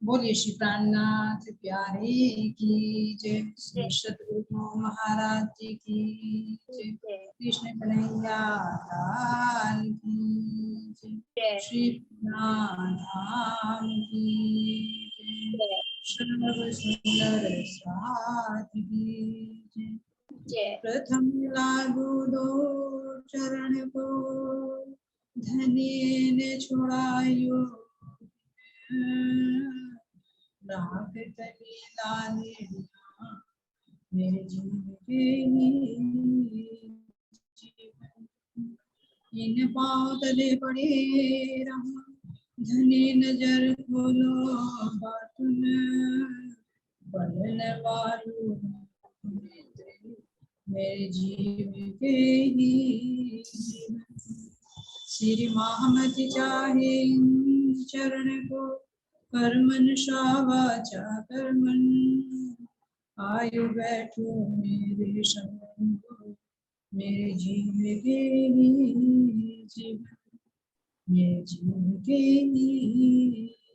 बोलिए श्री प्राणनाथ प्यारे की जय, श्री सतगुरु महाराज जी की जय, कृष्ण कन्हैया लाल की जय, श्री धाम की जय, सर्व सुंदर साथ की जय। प्रथम लागू दो चरण को, धनिये ने छुड़ायो राख तली लाले मेरे जीवन के इन पाँव तले पड़े रहा, धनी नजर खोलो बातुन बदन वालू मेरे जीवन के श्री महामत चाहे चरण को, कर्मन शावाचा कर्मन आयु बैठो मेरे संग, मेरे जीवन के जीवन, मेरे जीवन के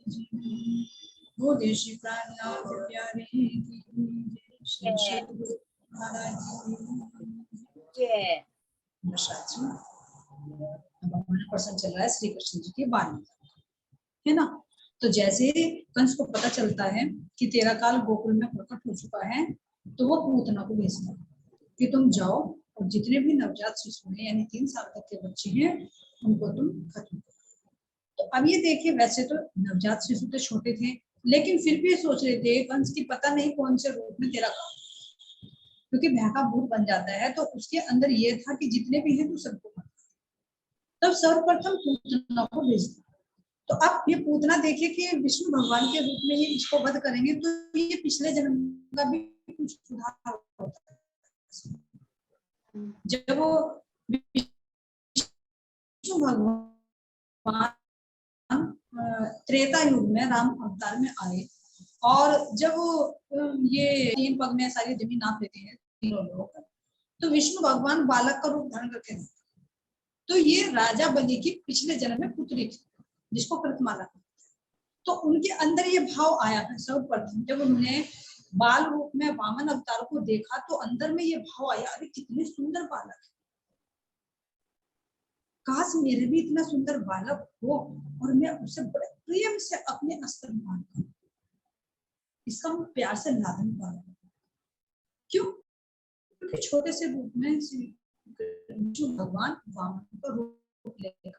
जीवन। वो देशी प्राणनाथ प्यारे की श्री सतगुरु महाराज जी जय। अब हमारा प्रसंग चल रहा है श्री कृष्ण जी की वाणी, है ना। तो जैसे कंस को पता चलता है कि तेरा काल गोकुल में प्रकट हो चुका है, तो वो पूतना को भेजता कि तुम जाओ और जितने भी नवजात शिशु हैं यानी 3 साल तक के बच्चे हैं उनको तुम खत्म करो। तो अब ये देखिए, वैसे तो नवजात शिशु तो छोटे थे, लेकिन फिर भी सोच रहे थे कंस की पता नहीं कौन से रूप में तेरा काम, क्योंकि भैंका भूत बन जाता है, तो उसके अंदर ये था कि जितने भी हैं तू सबको मार। तब सर्वप्रथम पूतना को भेजता। तो अब ये पूतना देखिए कि विष्णु भगवान के रूप में ये इसको वध करेंगे, तो ये पिछले जन्म का भी कुछ सुधार होता है। जब वो विष्णु भगवान त्रेता युग में राम अवतार में आए, और जब वो ये 3 पग में सारी जमीन नाप लेते हैं तीनों लोग, तो विष्णु भगवान बालक का रूप धारण करके रहते। तो ये राजा बलि की पिछले जन्म में पुत्री थी जिसको कृतमाला, तो उनके अंदर ये भाव आया था सर्वप्रथम जब उन्होंने बाल रूप में वामन अवतार को देखा, तो अंदर में ये भाव आया, अरे कितने सुंदर बालक है, काश मेरे भी इतना सुंदर बालक हो और मैं उसे बड़े प्रेम से अपने अस्त्र में बांध करूं, इसका मैं प्यार से लालन पालूं। क्यों? क्योंकि छोटे से रूप में विष्णु भगवान वामन का रूप लेगा,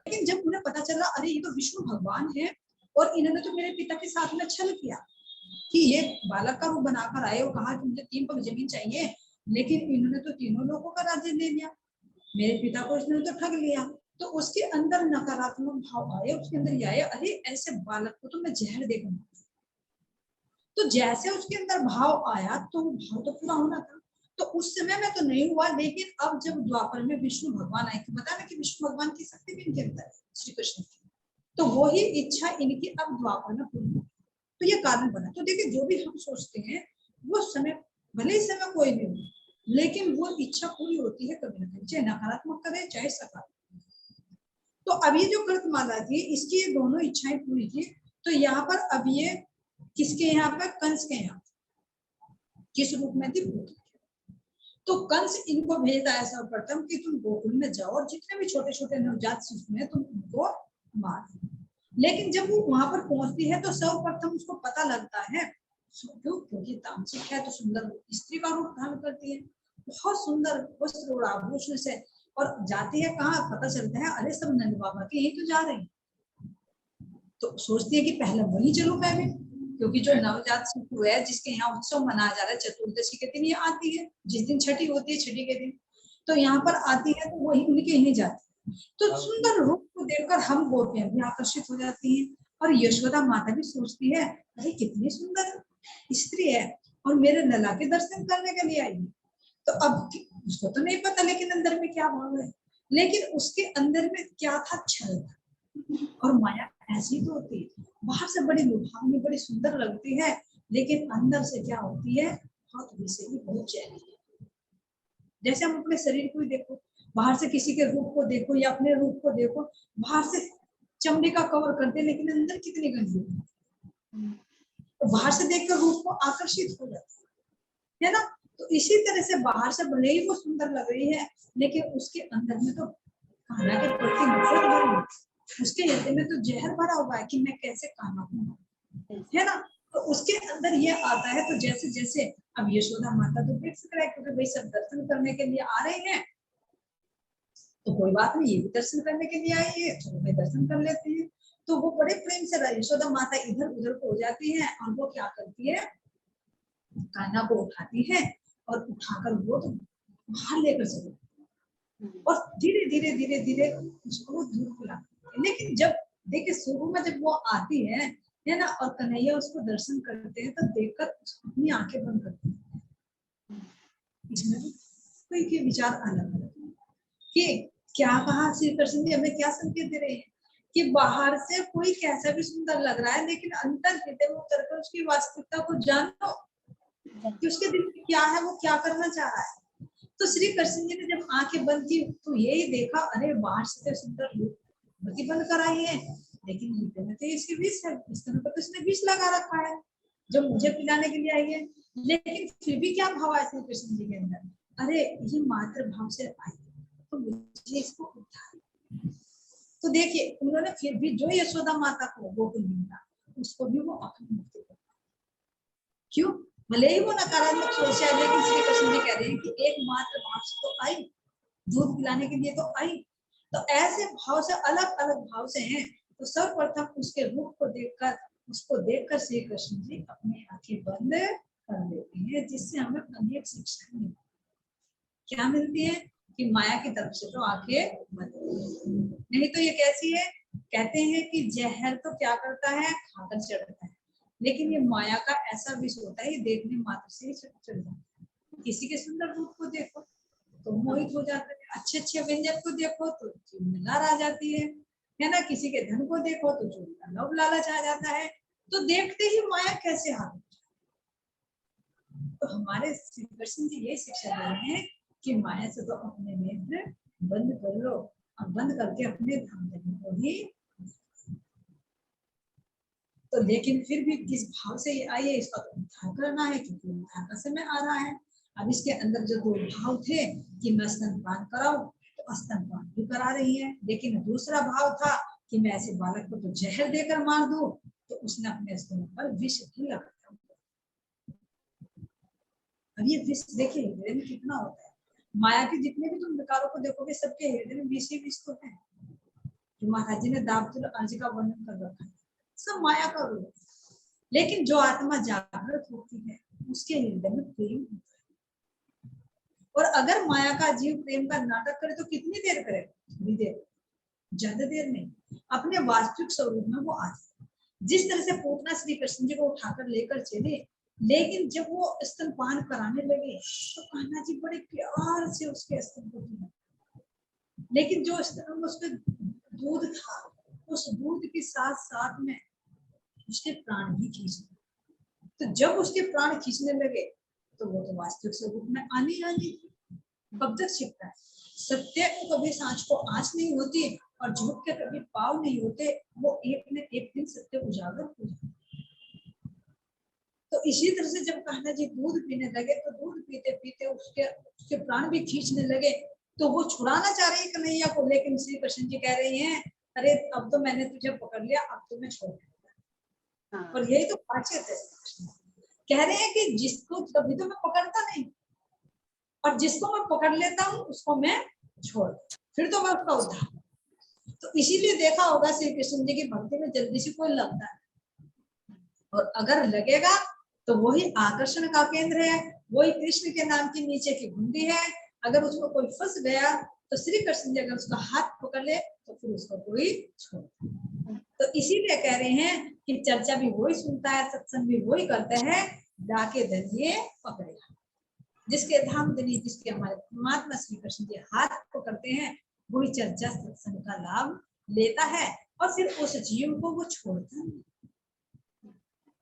लेकिन जब उन्हें पता चला अरे ये तो विष्णु भगवान है और इन्होंने तो मेरे पिता के साथ में छल किया कि ये बालक का रूप बनाकर आए और कहा कि मुझे 3 पग जमीन चाहिए, लेकिन इन्होंने तो तीनों लोगों का राज्य ले लिया, मेरे पिता को इसने तो ठग लिया। तो उसके अंदर नकारात्मक भाव आए, उसके अंदर ये आया अरे ऐसे बालक को तो मैं जहर देकर मारूं। तो जैसे उसके अंदर भाव आया तो वो भाव तो पूरा होना था, तो उस समय में तो नहीं हुआ, लेकिन अब जब द्वापर में विष्णु भगवान आए, बता ना कि विष्णु भगवान की शक्ति भी इनके अंदर है श्री कृष्ण की, तो वही इच्छा इनकी अब द्वापर में पूरी हुई, तो ये कारण बना। तो देखिए जो भी हम सोचते हैं वो समय भले ही समय कोई भी हो, लेकिन वो इच्छा पूरी होती है कभी ना कभी, चाहे नकारात्मक करे चाहे सकारात्मक। तो अब ये जो कृतमाला थी इसकी ये दोनों इच्छाएं पूरी थी, तो यहाँ पर अब ये किसके यहाँ पे, कंस के यहाँ किस रूप में थी, भूत। तो कंस इनको भेजता है सर्वप्रथम कि तुम गोकुल में जाओ और जितने भी छोटे छोटे नवजात शिशु हैं तुम उनको मार। लेकिन जब वो वहां पर पहुंचती है तो सर्वप्रथम उसको पता लगता है, क्योंकि तामसिक है तो सुंदर स्त्री का रूप धारण करती है, बहुत सुंदर वस्त्र और आभूषण से, और जाती है कहाँ, पता चलता है अरे सब नंद बाबा के यही तो जा रही है। तो सोचती है कि पहले वही चलो पहले, क्योंकि जो नवजात शिशु है जिसके यहाँ उत्सव मनाया जा रहा है चतुर्दशी के दिन ये आती है, जिस दिन छठी होती है छठी के दिन, तो यहाँ पर आती है तो वही उनके यहीं जाती है। तो सुंदर रूप को देखकर हम गोपियां भी आकर्षित हो जाती हैं, और यशोदा माता भी सोचती है अरे कितनी सुंदर स्त्री है और मेरे लला के दर्शन करने के लिए आई है। तो अब उसको तो नहीं पता लेकिन अंदर में क्या भाव है, लेकिन उसके अंदर में क्या था, छल था। और माया ऐसी तो होती है, बाहर से बड़ी लुभावनी बड़ी सुंदर लगती है, लेकिन अंदर से क्या होती है, बहुत विषय बहुत जहरीली। जैसे हम अपने शरीर को ही देखो, बाहर से किसी के रूप को देखो या अपने रूप को देखो, बाहर से चमड़ी का कवर करते लेकिन अंदर कितनी गंदी है। तो बाहर से देखकर रूप को आकर्षित हो जाता है ना। तो इसी तरह से बाहर से भले ही वो सुंदर लग रही है, लेकिन उसके अंदर में तो कान्हा के प्रति नफरत भरी है, उसके हृदय में तो जहर भरा हुआ है कि मैं कैसे कान्हा हूँ, है ना। तो उसके अंदर ये आता है। तो जैसे जैसे अब यशोदा माता तो देख सक रहा है, क्योंकि भाई सब दर्शन करने के लिए आ रहे हैं, तो कोई बात नहीं, ये भी दर्शन करने के लिए आई है, चलो भाई दर्शन कर लेते हैं। तो वो बड़े प्रेम से यशोदा माता इधर उधर को हो जाती है, और वो क्या करती है, कान्हा को उठाती है और उठाकर वो तो बाहर लेकर चले, और धीरे धीरे धीरे धीरे उसको दूर बुलाती है। लेकिन जब देखिए शुरू में जब वो आती है ना, और कन्हैया उसको दर्शन करते हैं, तो देखकर अपनी आंखें बंद करते हैं। इसमें कोई के विचार अलग अलग कि क्या कहा श्री कृष्ण जी हमें क्या संकेत दे रहे हैं कि बाहर से कोई कैसा भी सुंदर लग रहा है, लेकिन अंतर हृदय में उतरकर उसकी वास्तविकता को जानो कि उसके दिल में क्या है, वो क्या करना चाह रहा है। तो श्री कृष्ण जी ने जब आंखें बंद की तो यही देखा, अरे बाहर से सुंदर बत्ती बंद कराई है, लेकिन हृदय में तो इसकी विष है, इस तरह पर तो इसने विष लगा रखा है जो मुझे पिलाने के लिए आई है। लेकिन फिर भी क्या भाव है श्री कृष्ण जी के अंदर, अरे ये मातृ भाव से आई तो मुझे इसको उद्धार। तो देखिए उन्होंने फिर भी जो यशोदा माता को गोकुल मिला, उसको भी वो अपनी मुक्ति कर, क्यों, भले ही वो नकारात्मक सोच है, लेकिन श्री कृष्ण जी कह रहे हैं कि एकमात्र भाव से तो आई, दूध पिलाने के लिए तो आई। तो ऐसे भाव से अलग अलग भाव से हैं। तो सर्वप्रथम उसके रूप को देखकर, उसको देखकर श्री कृष्ण जी अपनी आंखें बंद कर लेते हैं, जिससे हमें अनेक शिक्षाएं मिलती हैं। क्या मिलती है कि माया की तरफ से तो आंखें बंद, नहीं तो ये कैसी है, कहते हैं कि जहर तो क्या करता है, खाकर चढ़ता है, लेकिन ये माया का ऐसा विष होता है, ये देखने मात्र से ही चढ़ जाता है। किसी के सुंदर रूप को देखो तो मोहित हो जाते हैं, अच्छे अच्छे व्यंजन को देखो तो जीभ में लार आ जाती है ना, किसी के धन को देखो तो चोरी का लोभ लालच आ जाता है। तो देखते ही माया कैसे हाथ। तो हमारे श्री कृष्ण जी ये शिक्षा दे रहे हैं कि माया से तो अपने नेत्र बंद कर लो, और बंद करके अपने धाम को ही। तो लेकिन फिर भी किस भाव से ये आई है, इसका तो उद्धार करना है, क्योंकि उद्धार का समय आ रहा है। अब इसके अंदर जो दो भाव थे कि मैं स्तनपान कराऊं, तो स्तनपान भी करा रही है, लेकिन दूसरा भाव था कि मैं ऐसे बालक को तो जहर देकर मार दूं, तो उसने अपने स्तन पर विष भी लगाया। अब ये विष देखिए हृदय में कितना होता है, माया के जितने भी तुम विकारों को देखोगे सबके हृदय में विष ही विष तो है। जो महाराज जी ने दावतुल अर्ज का वर्णन कर रखा है, सब माया का रूप। लेकिन जो आत्मा जागृत होती है उसके हृदय में प्रेम होता है। और अगर माया का जीव प्रेम का नाटक करे तो कितनी देर करे, थोड़ी देर, ज्यादा देर नहीं, अपने वास्तविक स्वरूप में वो आ जाए। जिस तरह से पूतना श्री कृष्ण जी को उठाकर लेकर चले, लेकिन जब वो स्तनपान कराने लगे तो कान्हा जी बड़े प्यार से उसके स्तन को पीना, लेकिन जो स्तन में उसके दूध था, उस दूध के साथ साथ में उसके प्राण भी खींचने। तो जब उसके प्राण खींचने लगे तो वो तो वास्तविक स्वरूप में आनी आनी। कब तक छिपता है, सत्य को कभी सांच को आंच नहीं होती, और झूठ के कभी पाव नहीं होते, वो एक न एक दिन सत्य उजागर हो जाता है। तो इसी तरह से जब कान्हा जी दूध पीने लगे, तो दूध पीते पीते उसके प्राण भी खींचने लगे। तो वो छुड़ाना चाह रही है कन्हैया को, लेकिन श्री कृष्ण जी कह रही हैं, अरे अब तो मैंने तुझे पकड़ लिया, अब तो मैं छोड़ दूंगा। और यही तो खासियत है, कह रहे हैं कि जिसको कभी तो मैं पकड़ता नहीं, और जिसको मैं पकड़ लेता हूँ उसको मैं छोड़, फिर तो मैं उसका उद्धार। तो इसीलिए देखा होगा श्री कृष्ण जी की भक्ति में जल्दी से कोई लगता है, और अगर लगेगा तो वही आकर्षण का केंद्र है, वही कृष्ण के नाम की नीचे की घुंडी है। अगर उसको कोई फंस गया तो श्री कृष्ण जी अगर उसका हाथ पकड़ ले तो फिर उसको कोई छोड़। तो इसीलिए कह रहे हैं कि चर्चा भी वही सुनता है, सत्संग भी वही करते हैं, डाके धरिए पकड़ेगा। जिसके धाम धनी, जिसके हमारे परमात्मा श्री कृष्ण जी हाथ पकड़ते हैं, वही चर्चा सत्संग का लाभ लेता है, और फिर उस जीव को वो छोड़ता नहीं,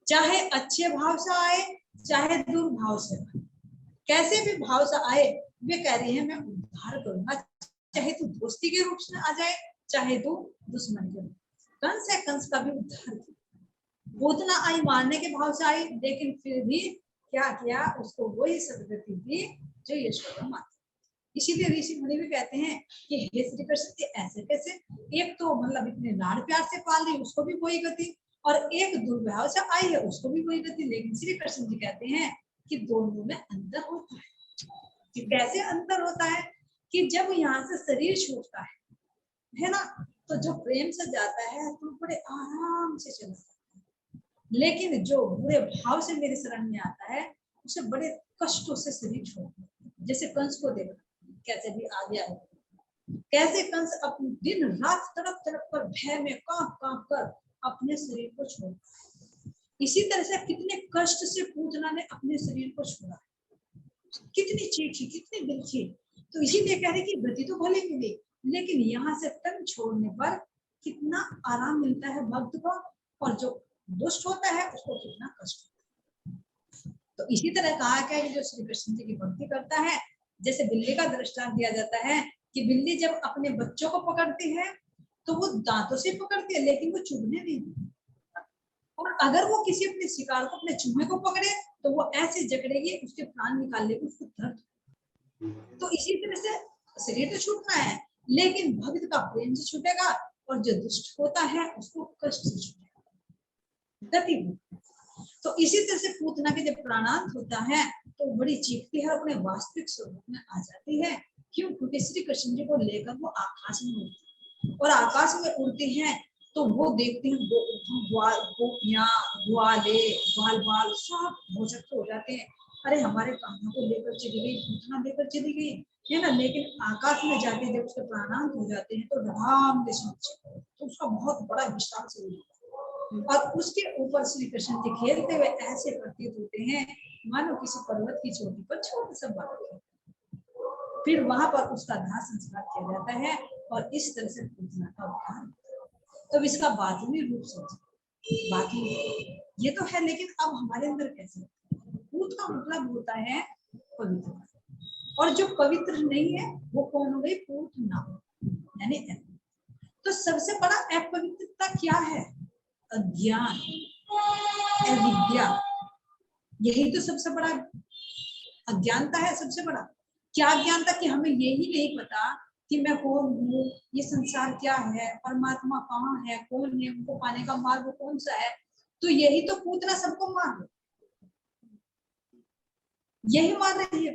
चाहे अच्छे भाव से आए चाहे दुर्भाव से आए, कैसे भी भाव से आए, वे कह रहे हैं मैं उद्धार करूंगा, चाहे तू दोस्ती के रूप में आ जाए चाहे तू दुश्मन के रूप। कंस है, कंस का भी उद्धार किया, पूतना आई मारने के भाव से आई, लेकिन फिर भी क्या किया, उसको वही सदगति दी जो यशोदा माता। इसीलिए ऋषि मुनि भी कहते हैं कि हे श्री कृष्ण ऐसे कैसे, एक तो मतलब इतने लाड़ प्यार से पाल रही उसको भी वही गति, और एक दुर्व्यवहार से आई है उसको भी वही गति। लेकिन श्री कृष्ण जी कहते हैं कि दोनों में अंतर होता है। कि कैसे अंतर होता है, कि जब यहाँ से शरीर छूटता है ना, तो जो प्रेम से जाता है तो बड़े आराम से चला जाता है, लेकिन जो बुरे भाव से मेरे शरण में आता है उसे बड़े कष्टों से शरीर छोड़ता है। जैसे कंस को देखा कैसे भी आ गया है, कैसे कंस अपने दिन रात तड़प तड़प कर भय में कांप कांप कर अपने शरीर को छोड़ा। इसी तरह से कितने कष्ट से पूतना ने अपने शरीर को छोड़ा, कितनी चीखी कितनी बिलखी। तो इसीलिए कह रहे कि गति तो भले मिली, लेकिन यहाँ से तन छोड़ने पर कितना आराम मिलता है भक्त को, और जो दुष्ट होता है उसको कितना कष्ट होता है। तो इसी तरह कहा गया कि जो श्री कृष्ण जी की भक्ति करता है, जैसे बिल्ली का दृष्टांत दिया जाता है कि बिल्ली जब अपने बच्चों को पकड़ती है तो वो दांतों से पकड़ती है, लेकिन वो चुभने नहीं देती। और अगर वो किसी अपने शिकार को, अपने चूहे को पकड़े तो वो ऐसे जकड़ेगी उसके प्राण निकाल लेगी, उसको दर्द। तो इसी तरह से शरीर तो छूटना है, लेकिन भक्त का प्रेम से छूटेगा, और जो दुष्ट होता है उसको कष्ट से छूटेगा, गति। तो इसी तरह से पूतना के जब प्राणांत होता है तो बड़ी चीखती है, अपने वास्तविक स्वरूप में आ जाती है। क्यों? क्योंकि श्री कृष्ण जी को लेकर वो आकाश में उड़ती है, और आकाश में उड़ती हैं तो वो देखते हैं गोपियां, ग्वाले, बाल बाल सब भोजक हो जाते हैं। अरे हमारे कान्हा को लेकर चली गई, पूतना लेकर चली गई है ना। लेकिन आकाश में जाके जब उसके प्राणांत हो जाते हैं तो राम तो उसका बहुत बड़ा विशाल शरीर, और उसके ऊपर श्री कृष्ण जी खेलते हुए ऐसे प्रतीत होते हैं मानो किसी पर्वत की चोटी पर छोटा सा बालक है। फिर वहां पर उसका दाह संस्कार किया जाता है, और इस तरह से पूजना का उद्धार। तो इसका बातूनी रूप सोचिए, बाकी ये तो है, लेकिन अब हमारे अंदर कैसे, पूत का मतलब होता है पवित्र, और जो पवित्र नहीं है वो कौन हो गई, पूत ना, यानी तो सबसे बड़ा अपवित्रता क्या है, अज्ञान, अविद्या। यही तो सबसे बड़ा अज्ञानता है। सबसे बड़ा क्या अज्ञानता, कि हमें यही नहीं पता कि मैं कौन हूँ, ये संसार क्या है, परमात्मा कहाँ है, कौन है, उनको पाने का मार्ग कौन सा है। तो यही तो पूतना सबको मार रही, यही मार रही है।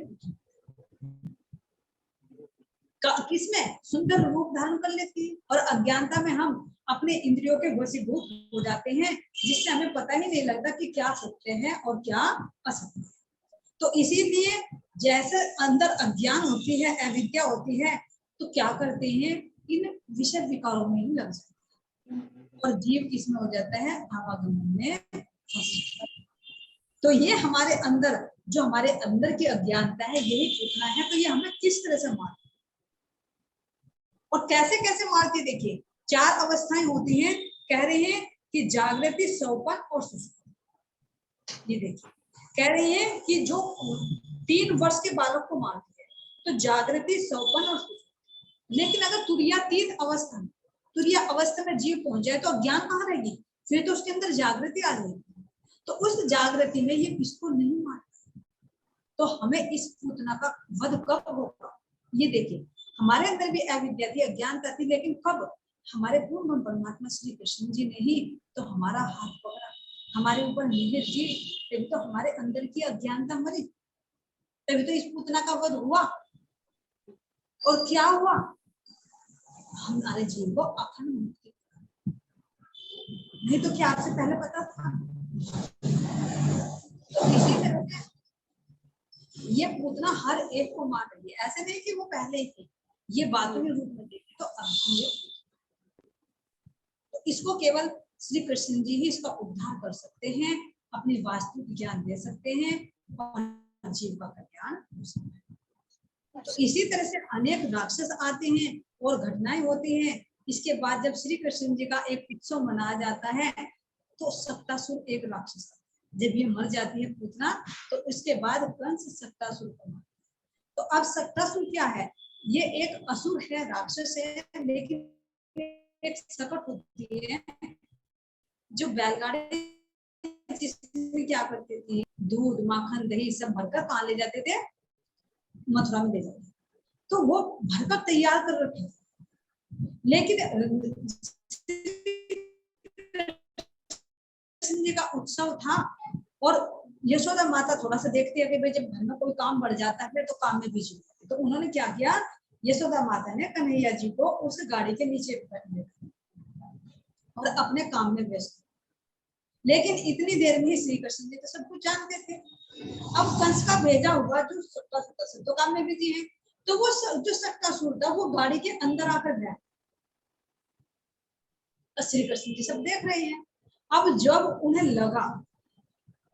किसमें सुंदर रूप धारण कर लेती है, और अज्ञानता में हम अपने इंद्रियों के वशीभूत हो जाते हैं, जिससे हमें पता ही नहीं लगता कि क्या सत्य है और क्या असत्य है। तो इसीलिए जैसे अंदर अज्ञान होती है, अविद्या होती है, तो क्या करते हैं, इन विषय विकारों में ही लग जाते हैं, और जीव किसमें हो जाता है, आवागमन में फंस जाता है। तो ये हमारे अंदर, जो हमारे अंदर की अज्ञानता है, यही पूतना है। तो ये हमें किस तरह से मारती और कैसे कैसे मारती, देखिए 4 अवस्थाएं होती हैं। कह रहे हैं कि जागृति, सौपन और सुषुप्ति। ये देखिए कह रही है कि जो 3 वर्ष के बालक को मारती है तो जागृति, सौपन और सुषुप्ति। लेकिन अगर तुरीयातीत अवस्था में, तुरीय अवस्था में जीव पहुंच जाए तो अज्ञान कहाँ रहेगी, फिर तो उसके अंदर जागृति आ जाएगी। तो उस जागृति में ये किसको नहीं मारता। तो हमें इस पूतना का वध कब होगा, ये देखिए हमारे अंदर भी अविद्या थी, अज्ञानता थी, लेकिन कब, हमारे पूर्ण परमात्मा श्री कृष्ण जी ने ही तो हमारा हाथ पकड़ा, हमारे ऊपर निहित जी, तभी तो हमारे अंदर की अज्ञानता मरी, तभी तो इस पूतना का वध हुआ। और क्या हुआ, हमारे जीव को अखंड मुक्ति। नहीं तो क्या आपसे पहले पता था। तो इसी तरह ये पूतना हर एक को मार रही है, ऐसे नहीं कि वो पहले ही थे। ये बातों के रूप में देखे तो इसको केवल श्री कृष्ण जी ही इसका उद्धार कर सकते हैं, अपनी वास्तविक ज्ञान दे सकते हैं, और जीव का कल्याण हो सकता है। तो इसी तरह से अनेक राक्षस आते हैं और घटनाएं होती हैं। इसके बाद जब श्री कृष्ण जी का एक उत्सव मनाया जाता है तो सत्तासुर एक राक्षस, जब ये मर जाती है पूतना, तो उसके बाद कंस सत्तासुर को मारता है। तो अब सत्तासुर क्या है, ये एक असुर है, राक्षस है, लेकिन एक सकट होती है जो बैलगाड़ी जिसमें क्या करते थे, दूध माखन दही सब भरकर कहाँ ले जाते थे, मथुरा में ले जाते, तो वो भरकर तैयार कर रखे। लेकिन जी का उत्सव था और यशोदा माता थोड़ा सा देखती है कि भाई जब घर में कोई काम बढ़ जाता है तो काम में बिजी होते, तो उन्होंने क्या किया, यशोदा माता ने कन्हैया जी को उस गाड़ी के नीचे और अपने काम में व्यस्त। लेकिन इतनी देर में श्री कृष्ण जी तो सब कुछ जानते थे। अब कंस का भेजा हुआ जो तो काम में बिजी है, तो वो जो सट्टासुर था वो गाड़ी के अंदर आकर गया। श्री कृष्ण जी सब देख रहे हैं। अब जब उन्हें लगा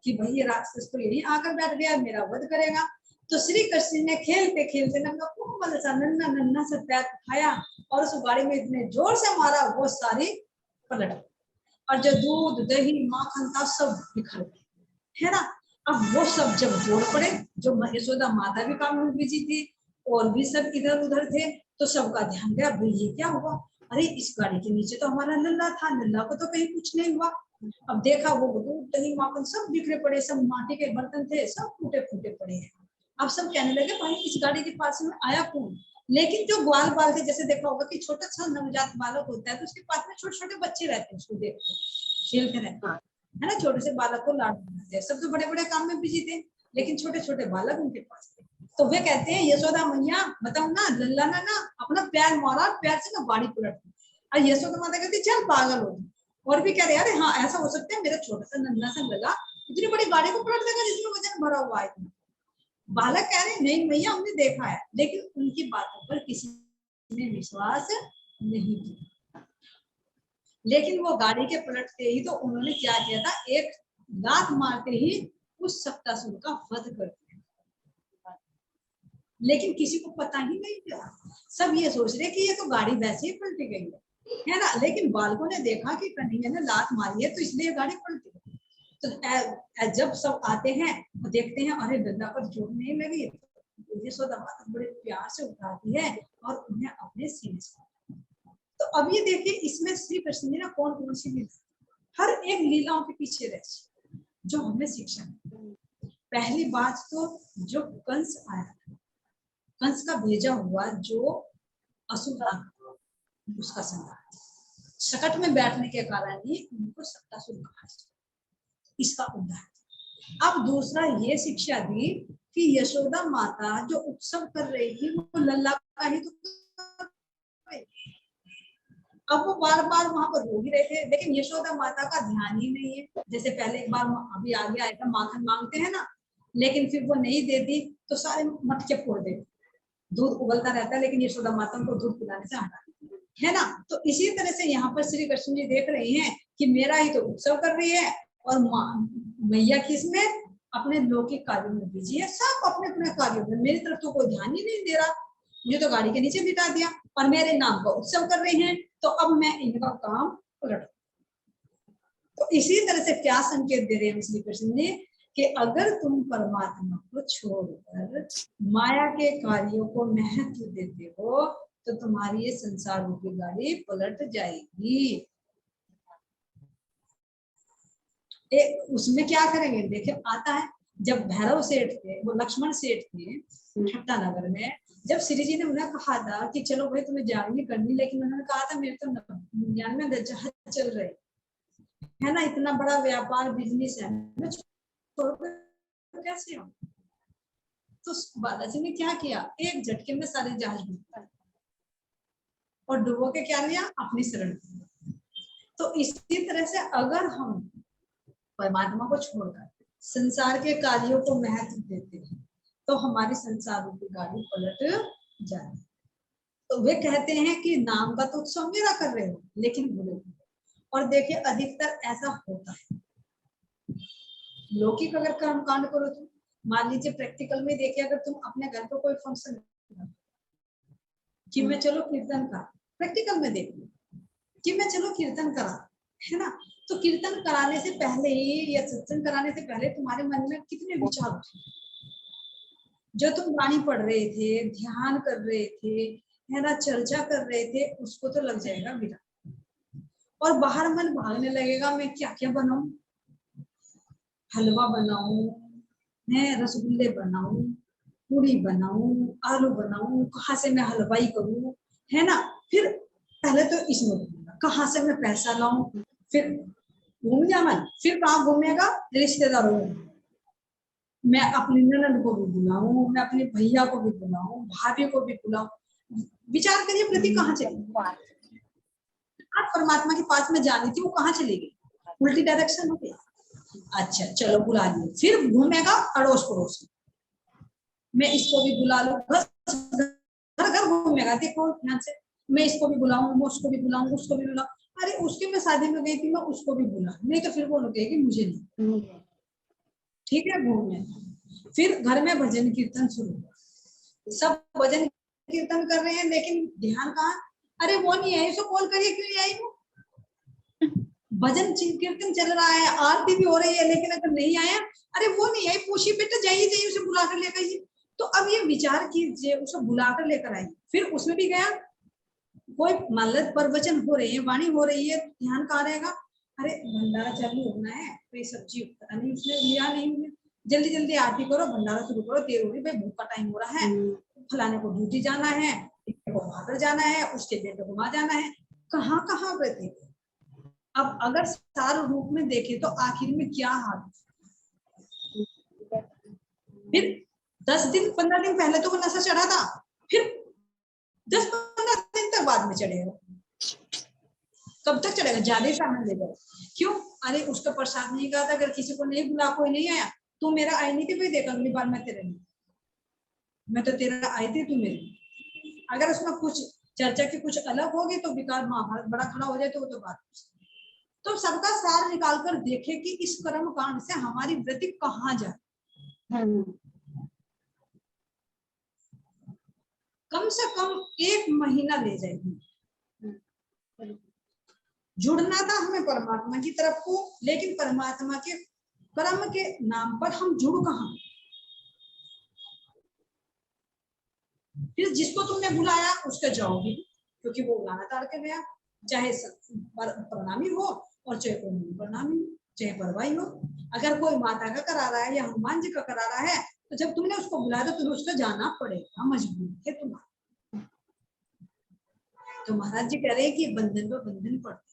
कि भाई ये राक्षस तो यही आकर बैठ गया, मेरा वध करेगा, तो श्री कृष्ण ने खेलते खेलते नन्ना नन्ना सा पैर उठाया और उस गाड़ी में इतने जोर से मारा वो सारी पलट, और जो दूध दही माखन था सब बिखर गए, है ना। अब वो सब जब जोड़ पड़े, जो यशोदा माता भी काम में बिजी थी और भी सब इधर उधर थे, तो सबका ध्यान गया भाई ये क्या हुआ, अरे इस गाड़ी के नीचे तो हमारा लल्ला था, लल्ला को तो कहीं कुछ नहीं हुआ। अब देखा वो दूध दही माखन सब बिखरे पड़े, सब माटी के बर्तन थे, सब टूटे फूटे पड़े हैं। अब सब कहने लगे भाई इस गाड़ी के पास में आया कौन। लेकिन जो ग्वाल बाल थे, जैसे देखा होगा कि छोटा सा नवजात बालक होता है तो उसके पास में छोटे छोटे बच्चे रहते हैं, उसको देखते खेलते रहते हैं, है ना, छोटे से बालक को लाड बनाते हैं। सब तो बड़े बड़े काम में बिजी थे, लेकिन छोटे छोटे बालक उनके पास थे। तो वे कहते हैं यशोदा मैया बताओ ना, लल्ला ने ना अपना पैर मारा, पैर से ना गाड़ी पलट गई। और यशोदा माता कहती चल पागल हो, और भी कह रहे अरे हाँ ऐसा हो सकता है, मेरा छोटा सा नन्हा सा लल्ला इतनी बड़ी गाड़ी को पलट देगा जिसमें वजन भरा हुआ है। बालक कह रहे नहीं भैया हमने देखा है, लेकिन उनकी बातों पर किसी ने विश्वास नहीं किया। लेकिन वो गाड़ी के पलटते ही तो उन्होंने क्या किया था, एक लात मारते ही उस सप्तासुर का वध कर दिया। लेकिन किसी को पता ही नहीं चला, सब ये सोच रहे कि ये तो गाड़ी वैसे ही पलट गई है ना। लेकिन बालकों ने देखा कि कन्हैया ने लात मारी है तो इसलिए गाड़ी पलट गई। तो जब सब आते हैं तो देखते हैं अरे लल्ला पर चोट नहीं लगी, यशोदा माता बड़े प्यार से उठाती है और उन्हें अपने सीने से। तो अब ये देखिए इसमें श्री कृष्ण ने कौन कौन सी लीला, हर एक लीलाओं के पीछे रहती जो हमें शिक्षा है। पहली बात तो जो कंस आया था, कंस का भेजा हुआ जो असुर उसका संहार, सकट में बैठने के कारण ही उनको सट्टासुर कहा, इसका उदाहरण। अब दूसरा ये शिक्षा दी कि यशोदा माता जो उत्सव कर रही थी वो लल्ला का ही तो, अब वो बार बार वहां पर रो भी रहे थे, लेकिन यशोदा माता का ध्यान ही नहीं है। जैसे पहले एक बार अभी आगे आएगा माखन मांगते हैं ना, लेकिन फिर वो नहीं देती तो सारे मटके फोड़ देते, दूध उबलता रहता है लेकिन यशोदा माता को दूध पिलाने से हटा देती है ना। तो इसी तरह से यहाँ पर श्री कृष्ण जी देख रही हैं कि मेरा ही तो उत्सव कर रही है और मैया किसमें अपने लौकिक कार्यों में बिजी है, सब अपने अपने कार्यों में, मेरी तरफ तो कोई ध्यान ही नहीं दे रहा, मुझे तो गाड़ी के नीचे बिठा दिया और मेरे नाम का उत्सव कर रहे हैं, तो अब मैं इनका काम पलट। तो इसी तरह से क्या संकेत दे रहे हैं श्री कृष्ण जी कि अगर तुम परमात्मा को छोड़कर माया के कार्यों को महत्व देते हो तो तुम्हारी ये संसार रूपी गाड़ी पलट जाएगी। उसमें क्या करेंगे, देखिए आता है जब भैरव सेठ थे, वो लक्ष्मण सेठ थे ठट्टा नगर में, जब श्री जी ने उन्हें कहा था कि चलो भाई तुम्हें जागनी करनी, लेकिन उन्होंने कहा था मेरे तो 99 जहाज चल रहे है ना, इतना बड़ा व्यापार बिजनेस है, मैं छोड़कर कैसे आऊं। तो बालाजी ने क्या किया, एक झटके में सारे जहाज डूब और डूबो के क्या लिया, अपनी शरण। तो इसी तरह से अगर हम परमात्मा को छोड़कर संसार के कार्यों को महत्व देते हैं तो हमारी संसार रूपी गाड़ी पलट जाए। तो वे कहते हैं कि नाम का तो उत्सव मेरा कर रहे हो लेकिन भूलो। और देखिए अधिकतर ऐसा होता है, लौकिक अगर कर्म कांड करो तो मान लीजिए प्रैक्टिकल में देखिए, अगर तुम अपने घर पर कोई फंक्शन कि मैं चलो कीर्तन का, प्रैक्टिकल में देखिए कि मैं चलो कीर्तन करा, है ना, तो कीर्तन कराने से पहले ही या सत्संग कराने से पहले तुम्हारे मन में कितने विचार उठे, जो तुम वाणी पढ़ रहे थे, ध्यान कर रहे थे, है ना, चर्चा कर रहे थे, उसको तो लग जाएगा विराम और बाहर मन भागने लगेगा मैं क्या क्या बनाऊं, हलवा बनाऊं, मैं रसगुल्ले बनाऊं, पूरी बनाऊं, आलू बनाऊं, कहाँ से मैं हलवाई करूं, है ना। फिर पहले तो इसमें घूमेगा, कहाँ से मैं पैसा लाऊं, फिर घूम जा मन, फिर कहाँ घूमेगा, रिश्तेदारों में, मैं अपनी ननद को भी बुलाऊं, मैं अपने भैया को भी बुलाऊं, भाभी को भी बुलाऊं। विचार करिए प्रति कहाँ चली। आज परमात्मा के पास में जानी थी, वो कहाँ चली गई, उल्टी डायरेक्शन हो गई। अच्छा चलो बुला लिए, फिर घूमेगा अड़ोस पड़ोस में, मैं इसको भी बुला लूं, बस घर घर घूमेगा। देखो ध्यान से, मैं इसको भी बुलाऊं, मैं उसको भी बुलाऊं, उसको भी बुलाऊं। अरे उसके मैं शादी में गई थी, मैं उसको भी बुला, नहीं तो फिर वो लोग कहेगी मुझे नहीं। ठीक है घूमने। फिर घर में भजन कीर्तन शुरू हुआ, सब भजन कीर्तन कर रहे हैं, लेकिन ध्यान कहाँ, अरे वो नहीं है, इसको कॉल करिए, क्यों नहीं आई वो। भजन कीर्तन चल रहा है, आरती भी हो रही है, लेकिन अगर नहीं आया, अरे वो नहीं आई, पूछिए बेटा, जाइए जाइए उसे बुला कर लेकर आइए। तो अब ये विचार कीजिए, उसे बुला कर लेकर आई, फिर उसमें भी गया, कोई मान लो प्रवचन हो रही है, वाणी हो रही है, ध्यान कहाँ रहेगा, अरे भंडारा चालू होना है, तो ये सब्जी पता नहीं उसने लिया नहीं लिया, जल्दी जल्दी आरती करो, भंडारा शुरू करो, देर हो रही भाई, भूख का टाइम हो रहा है, फलाने को ड्यूटी जाना है, को वहां पर जाना है, उसके बेटे को वहां जाना है, कहाँ कहाँ रहते। अब अगर सार रूप में देखे तो आखिर में क्या हाल, फिर 10 दिन 15 दिन पहले तो वो नशा चढ़ा था, फिर 10-15 दिन तक बाद में चढ़ेगा, कब तक चढ़ेगा, ज्यादा सामान ले जाओ। क्यों, अरे उसका प्रसाद नहीं कहा था, अगर किसी को नहीं बुला, कोई नहीं आया, तू मेरा आई नहीं थी भाई, देख अगली बार मैं तेरे नहीं, मैं तो तेरा आई थी, तू मेरी। अगर उसमें कुछ चर्चा की कुछ अलग होगी तो विकार महाभारत बड़ा खड़ा हो जाए, तो वो तो बात। तो सबका सार निकाल कर देखे कि इस कर्म कांड से हमारी वृत्ति कहाँ जाए। कम से कम 1 महीना ले जाएगी। जुड़ना था हमें परमात्मा की तरफ को, लेकिन परमात्मा के कर्म के नाम पर हम जुड़ कहाँ। फिर जिसको तुमने बुलाया उसके जाओगी, क्योंकि वो बुलाना तार के गया, चाहे प्रणामी हो और चाहे कोई प्रणामी हो, चाहे परवाही हो। अगर कोई माता का करा रहा है या हनुमान जी का करा रहा है, तो जब तुमने उसको बुलाया तो तुम्हें उसको जाना पड़ेगा, मजबूर है तुम्हारा। तो महाराज जी कह रहे हैं कि बंधन पर बंधन पड़ते,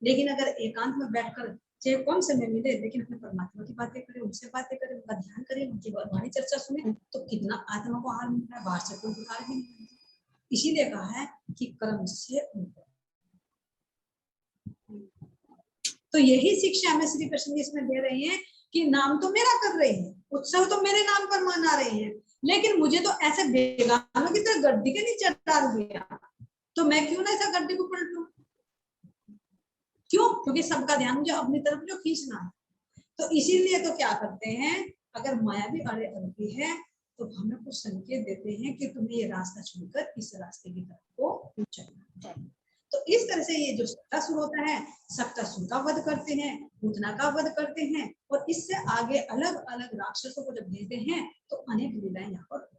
लेकिन अगर एकांत में बैठकर चाहे कौन समय मिले, लेकिन अपने परमात्मा की बातें करें, उनसे बातें करें, उनका ध्यान करें, उनकी वाणी चर्चा सुने, तो कितना आत्मा को आहार मिलता है, बाहर से कोई विकार भी नहीं। इसीलिए कहा है कि कर्म से ऊपर। तो यही शिक्षा हमें श्री कृष्ण जी इसमें दे रहे हैं कि नाम तो मेरा कर रहे हैं, उत्सव तो मेरे नाम पर मना रहे हैं, लेकिन मुझे तो ऐसे बेगानों की तरह गड्डी के नीचे डाल दिया, तो मैं क्यों ना ऐसा गड्डी को पलटूं। क्यों, क्योंकि सबका ध्यान मुझे अपनी तरफ जो खींचना है। तो इसीलिए तो क्या करते हैं, अगर माया भी अड़े अड़ती है तो हमें कुछ संकेत देते हैं कि तुम्हें ये रास्ता छोड़कर इस रास्ते की तरफ को चलना चाहिए। तो इस तरह से ये जो सत्तासुर होता है, सत्तासुर का वध करते हैं, पूतना का वध करते हैं, और इससे आगे अलग अलग राक्षसों को जब भेजते हैं तो अनेक लीलाएं यहाँ पर,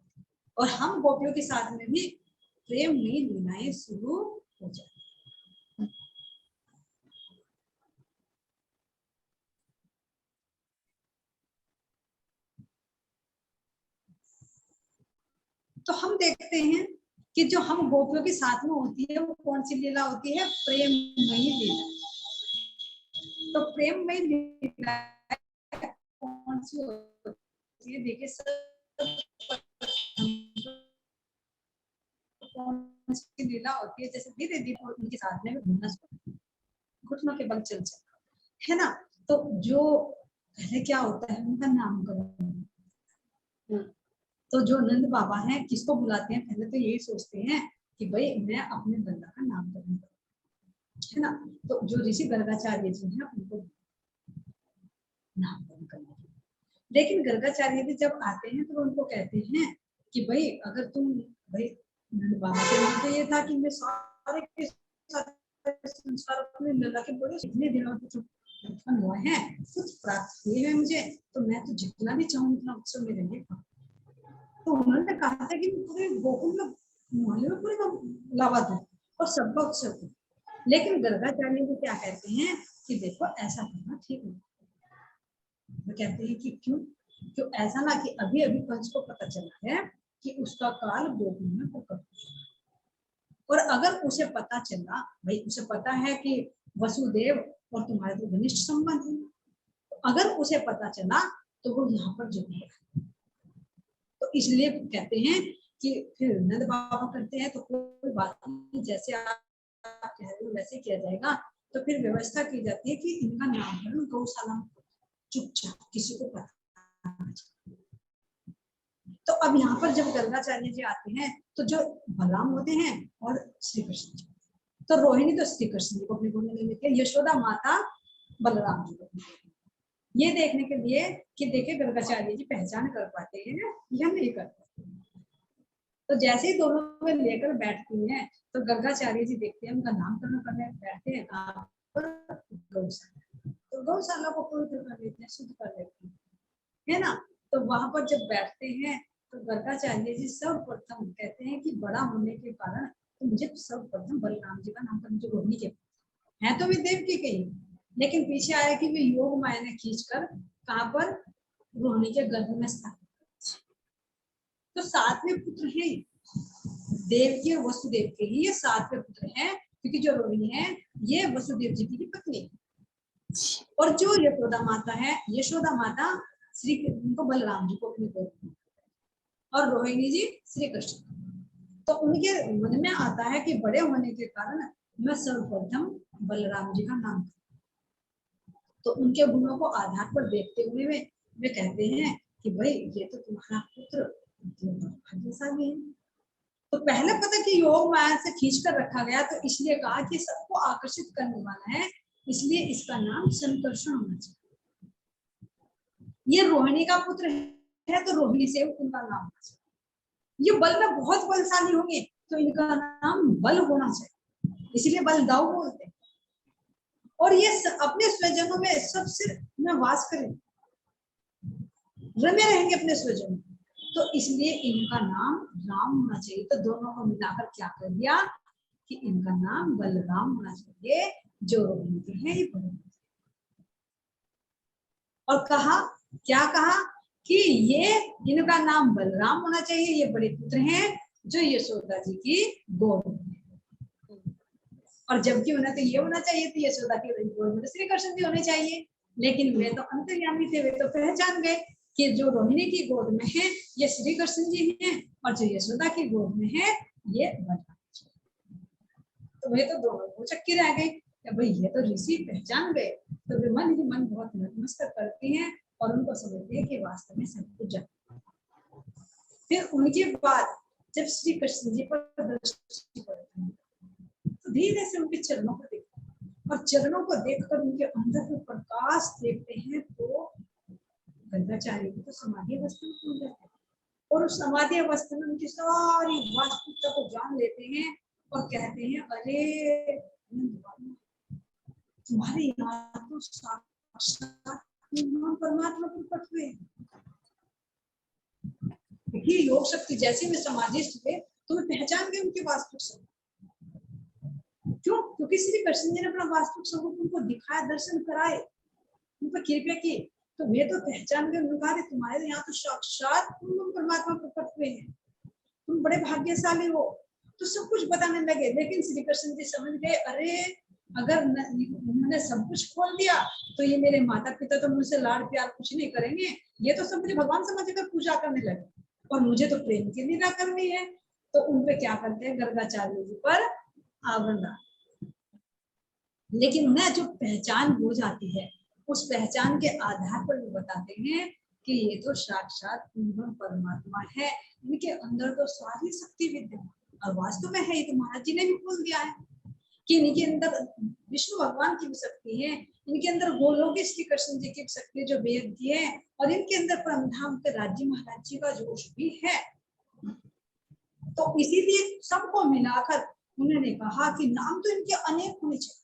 और हम गोपियों के साथ में भी प्रेम में लीलाएं शुरू हो जाती। तो हम देखते हैं कि जो हम गोपियों के साथ में होती है वो कौन सी लीला होती है, प्रेममयी लीला। तो प्रेममयी लीला कौन सी होती है, देखिए कौन सी लीला होती है, जैसे धीरे धीरे उनके साथ में घूमना घुटनों के बल चल जाता है ना। तो जो पहले क्या होता है, उनका नामकरण। तो जो नंद बाबा हैं किसको बुलाते हैं, पहले तो यही सोचते हैं कि भाई मैं अपने बंदा का नामकरण करूं, है ना। तो जो ऋषि गर्गाचार्य जी हैं उनको नामकरण करना, लेकिन गर्गाचार्य जी जब आते हैं तो उनको कहते हैं कि भाई अगर तुम, भाई नंद बाबा के लिए तो ये था कि मैं सारे के संस्कार अपने लला के बड़े इतने दिनों से उत्पन्न हुए हैं, कुछ प्राप्त हुए हैं मुझे, तो मैं तो जितना भी चाहूँ उतना उत्सव में रहेंगे। तो उन्होंने कहा था कि पूरे गोकुल में मोहल्ले में पूरे लावा दो और सबका उत्सव दो, लेकिन गर्गाचार्य जी क्या कहते हैं कि देखो ऐसा करना ठीक नहीं, वो कहते हैं कि क्यों ऐसा ना कि अभी अभी कंस को पता चला है कि उसका काल गोकुल में प्रकट हो, और अगर उसे पता चला, भाई उसे पता है कि वसुदेव और तुम्हारे तो घनिष्ठ संबंध है, तो अगर उसे पता चला तो वो यहाँ पर जरूर, तो इसलिए कहते हैं कि फिर नंद बाबा करते हैं तो कोई बात नहीं, जैसे आप कह रहे हो वैसे किया जाएगा। तो फिर व्यवस्था की जाती है कि इनका नामकरण गौशाला में चुपचाप, किसी को पता नहीं। तो अब यहाँ पर जब गर्गाचार्य जी आते हैं तो जो बलराम होते हैं और श्री कृष्ण जी, तो रोहिणी तो श्री कृष्ण जी को अपने गोद में ले लेती है, यशोदा माता बलराम जी को, ये देखने के लिए कि देखे गर्गाचार्य जी पहचान कर पाते हैं या नहीं कर पाते। तो जैसे ही दोनों में लेकर बैठती हैं तो गर्गाचार्य जी देखते हैं, उनका नामकरण करने बैठते हैं कहाँ पर, गौशाला। तो गौशाला को पवित्र कर लेते हैं, शुद्ध कर लेते हैं, है ना। तो वहां पर जब बैठते हैं तो गर्गाचार्य जी सर्वप्रथम कहते हैं कि बड़ा होने के कारण तो मुझे सर्वप्रथम बलराम जी का नामकरण, जो रोहिणी के है तो वे देवकी के ही, लेकिन पीछे आया कि वे योग माया ने खींचकर कहाँ पर, रोहिणी के गर्भ में स्थापित। तो सातवें पुत्र हैं देवकी और वसुदेव के ही, ये सातवें पुत्र हैं, क्योंकि जो रोहिणी है ये वसुदेव जी की पत्नी, और जो यशोदा माता है, यशोदा माता श्री को बलराम जी को अपने गोद में, और रोहिणी जी श्री कृष्ण। तो उनके मन में आता है कि बड़े होने के कारण मैं सर्वप्रथम बलराम जी का नाम, तो उनके गुणों को आधार पर देखते हुए वे कहते हैं कि भाई ये तो तुम्हारा पुत्र भाग्यशाली है। तो पहले पता कि योग माया से खींच कर रखा गया, तो इसलिए कहा कि सबको आकर्षित करने वाला है, इसलिए इसका नाम संकर्षण होना चाहिए। ये रोहिणी का पुत्र है तो रोहिणी से उनका नाम होना चाहिए। ये बल में बहुत बलशाली होंगे तो इनका नाम बल होना चाहिए, इसलिए बलदाऊ बोलते हैं। और ये अपने स्वजनों में सबसे में वास करें, रमे रहेंगे अपने स्वजनों, तो इसलिए इनका नाम राम होना चाहिए। तो दोनों को मिलाकर क्या कर दिया कि इनका नाम बलराम होना चाहिए, जो रोहिणी के हैं ये बलराम। और कहा क्या कहा कि ये इनका नाम बलराम होना चाहिए, ये बड़े पुत्र हैं जो यशोदा जी की गोद में, और जबकि उन्हें तो ये होना चाहिए थी यशोदा की गोद में श्री कृष्ण जी होने चाहिए, लेकिन वे तो अंतर्यामी थे, वे तो पहचान गए कि जो रोहिणी की गोद में है ये श्री कृष्ण जी हैं, और जो यशोदा की गोद में है ये बलराम जी। तो वे तो दोनों को चक्की रह गई, भाई ये तो ऋषि पहचान गए, तो वे मन ही मन बहुत नतमस्तक करती हैं और उनको समझते हैं कि वास्तव में सब कुछ जान। फिर उनके बाद जब श्री कृष्ण जी पर दृष्टि पड़ती है तो धीरे से उनके चरणों को देखते हैं, और चरणों को देखकर उनके अंदर जो प्रकाश देखते हैं तो गर्गाचार्य की तो समाधि अवस्था में पहुंच जाते हैं, और उस समाधि अवस्था में उनकी सारी वास्तविकता को जान लेते हैं और कहते हैं अरे तुम्हारे यहाँ तो साक्षात परमात्मा प्रकट हुए, ये योग शक्ति जैसे में समाधिस्थ हुए तो वे पहचान गए उनके वास्तविक स्वरूप। क्यों? क्योंकि श्री कृष्ण जी ने अपना वास्तविक स्वरूप उनको दिखाया, दर्शन कराए, उन पर कृपया की, तो वे तो पहचान गए। उन्होंने कहा तुम्हारे यहाँ तो साक्षात परमात्मा प्रकट हुए हैं, तुम बड़े भाग्यशाली हो, तो सब कुछ बताने लगे। लेकिन श्री कृष्ण जी समझ गए अरे अगर मैंने सब कुछ खोल दिया तो ये मेरे माता पिता तो मुझसे लाड़ प्यार कुछ नहीं करेंगे, ये तो सब मुझे भगवान समझकर पूजा करने लगे, और मुझे तो प्रेम की लीला करनी है। तो उनपे क्या करते हैं गर्गाचार्य जी पर आवरण, लेकिन उन्हें जो पहचान हो जाती है उस पहचान के आधार पर वो बताते हैं कि ये तो साक्षात परमात्मा है, इनके अंदर तो सारी शक्ति विद्यमान, और वास्तव में है, ये तो महाराज जी ने भी बोल दिया है कि इनके अंदर विष्णु भगवान की भी शक्ति है, इनके अंदर गोलोकी श्री कृष्ण जी की शक्ति जो वेद की है, और इनके अंदर परमधाम के राज्य महाराज जी का जोश भी है। तो इसीलिए सबको मिलाकर उन्होंने कहा कि नाम तो इनके अनेक होने चाहिए,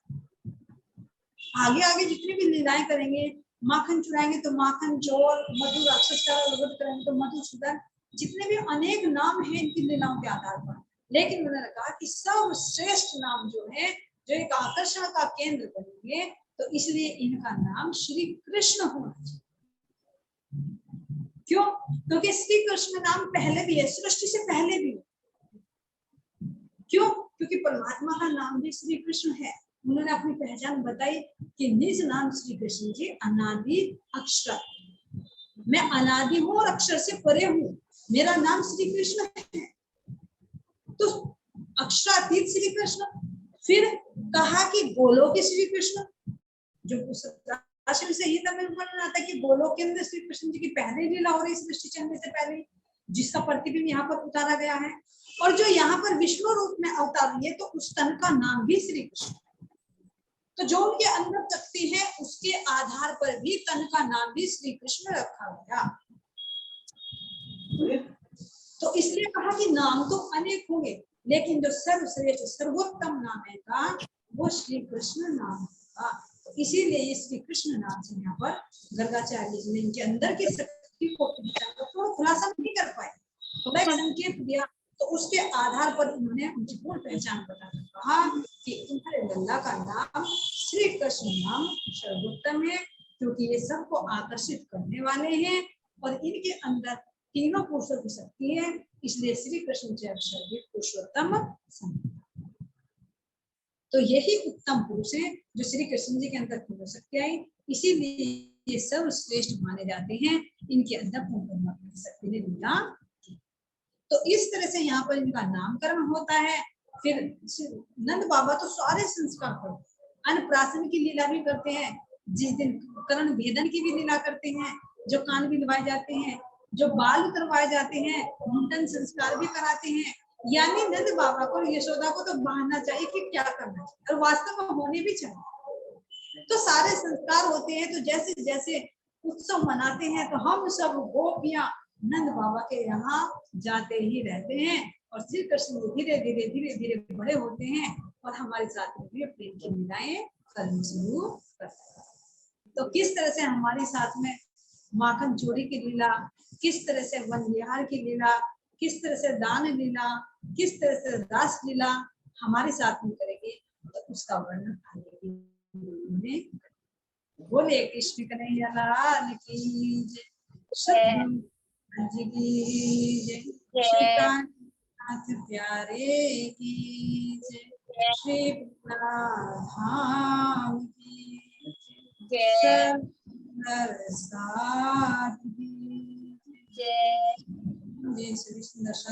आगे आगे जितनी भी लीलाएं करेंगे, माखन चुराएंगे तो माखन चोर, मधु राक्षस का वध करेंगे तो मधुसूदन, जितने भी अनेक नाम हैं इनकी लीलाओं के आधार पर, लेकिन उन्होंने कहा कि सर्वश्रेष्ठ नाम जो है, जो एक आकर्षण का केंद्र बनेंगे, तो इसलिए इनका नाम श्री कृष्ण होना चाहिए। क्यों? क्योंकि श्री कृष्ण नाम पहले भी है, सृष्टि से पहले भी। क्यों? क्योंकि परमात्मा का नाम भी श्री कृष्ण है। उन्होंने अपनी पहचान बताई कि निज नाम श्री कृष्ण जी अनादि अक्षर, मैं अनादि हूँ और अक्षर से परे हूँ, मेरा नाम श्री कृष्ण है। तो अक्षरातीत श्री कृष्ण, फिर कहा कि गोलोक के श्री कृष्ण, जो उस राशि संहिता में वर्णन आता है कि गोलोक के अंदर श्री कृष्ण जी की पहले लीला हो रही सृष्टि चलने से पहले, जिसका प्रतिबिंब यहाँ पर उतारा गया है। और जो यहाँ पर विष्णु रूप में अवतार लिए, तो उस तन का नाम भी श्री कृष्ण। तो जो उनके अंदर शक्ति है उसके आधार पर भी तन का नाम भी श्री कृष्ण रखा गया। तो इसलिए कहा कि नाम तो अनेक होंगे, लेकिन जो सर्वश्रेष्ठ सर्वोत्तम नाम है का वो श्री कृष्ण नाम का। तो इसीलिए ये श्री कृष्ण नाम से यहाँ पर गर्गाचार्य जी ने इनके अंदर की शक्ति को थोड़ा खुलासा नहीं कर पाए, थोड़ा एक संकेत दिया, तो उसके आधार पर उन्होंने उनकी पूर्ण पहचान बताकर कहा कि तुम्हारे लल्ला का नाम श्री कृष्ण नाम सर्वोत्तम है, क्योंकि ये सबको आकर्षित करने वाले हैं और इनके अंदर तीनों पुरुषों की शक्ति है, इसलिए श्री कृष्ण पुरुषोत्तम। तो यही उत्तम पुरुष है जो श्री कृष्ण जी के अंदर पूर्ण शक्ति आई, इसीलिए ये सर्वश्रेष्ठ माने जाते हैं। इनके अंदर पूर्ण शक्ति ने लीला। तो इस तरह से यहाँ पर इनका नामकरण होता है। फिर नंद बाबा तो सारे संस्कार करते, अन्नप्राशन की लीला भी करते हैं, जिस दिन कर्ण भेदन की भी लीला करते हैं, जो कान बिलवाए जाते हैं, जो बाल करवाए जाते हैं, मुंडन संस्कार भी कराते हैं। यानी नंद बाबा को यशोदा को तो मानना चाहिए कि क्या करना चाहिए, और वास्तव में होने भी चाहिए। तो सारे संस्कार होते हैं। तो जैसे जैसे उत्सव मनाते हैं, तो हम सब गोपियां नंद बाबा के यहाँ जाते ही रहते हैं, और श्री कृष्ण धीरे धीरे धीरे धीरे बड़े होते हैं और हमारे साथ में भी प्रेम की लीलाएं करनी शुरू करते हैं। तो किस तरह से हमारे साथ में माखन चोरी की लीला, किस तरह से वन विहार की लीला, किस तरह से दान लीला, किस तरह से दास लीला हमारे साथ में करेंगे, तो उसका वर्णन आगे बोले कृष्ण कन्हैया लाल की जय, सतगुरु की जय, श्री कान्त प्यारे की जय, श्री धाम की जय, जय। श्री सुंदर